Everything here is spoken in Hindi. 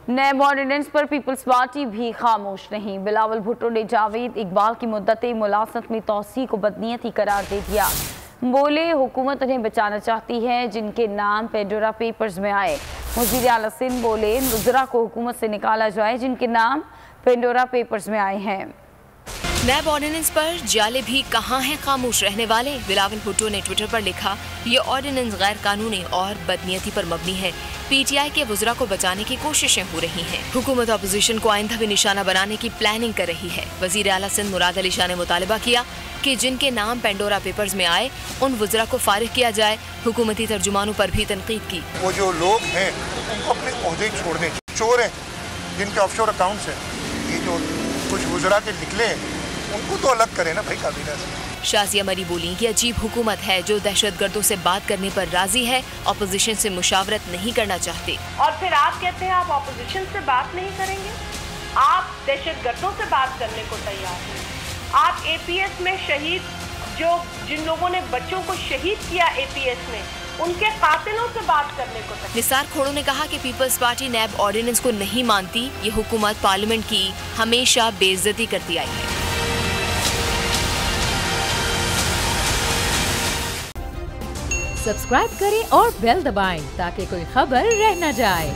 नैब ऑर्डिनेंस पर पीपल्स पार्टी भी खामोश नहीं। बिलावल भुट्टो ने जावेद इकबाल की मुद्दत मुलासत में तौसी को बदनीयती करार दे दिया। बोले हुकूमत उन्हें बचाना चाहती है जिनके नाम पेंडोरा पेपर्स में आए। वज़ीर आला सिंध बोले वज़रा को हुकूमत से निकाला जाए जिनके नाम पेंडोरा पेपर्स में आए हैं। नैब ऑर्डिनेंस पर जाले भी कहाँ हैं खामोश रहने वाले। बिलावल भुट्टो ने ट्विटर पर लिखा, ये ऑर्डिनेंस गैर कानूनी और बदनीयती पर मबनी है। पीटीआई के वज़रा को बचाने की कोशिशें हो रही हैं। हुकूमत अपोजिशन को आइंदा भी निशाना बनाने की प्लानिंग कर रही है। वज़ीर आला सिंध मुराद अली शाह ने मुतालबा किया कि जिनके नाम पेंडोरा पेपर्स में आए उन वज़रा को फारिग किया जाए। हुकूमती तर्जुमानों पर भी तनकीद की। वो जो लोग हैं उनको अपने ओहदे छोड़ने, चोर हैं जिनके ऑफशोर अकाउंट्स हैं, ये जो कुछ वज़रा के निकले उनको तो अलग करें ना भाई काबीना से। शाजिया मरी बोली कि अजीब हुकूमत है जो दहशतगर्दों से बात करने पर राजी है, अपोजिशन से मुशावरत नहीं करना चाहते। और फिर आप कहते हैं आप अपोजिशन से बात नहीं करेंगे, आप दहशतगर्दों से बात करने को तैयार हैं। आप एपीएस में शहीद जिन लोगों ने बच्चों को शहीद किया एपीएस में, उनके कातिलों से बात करने को तैयार। निसार खोड़ो ने कहा कि पीपल्स पार्टी नैब ऑर्डिनेंस को नहीं मानती। ये हुकूमत पार्लियामेंट की हमेशा बेइज्जती करती आई है। सब्सक्राइब करें और बेल दबाएं ताकि कोई खबर रह न जाए।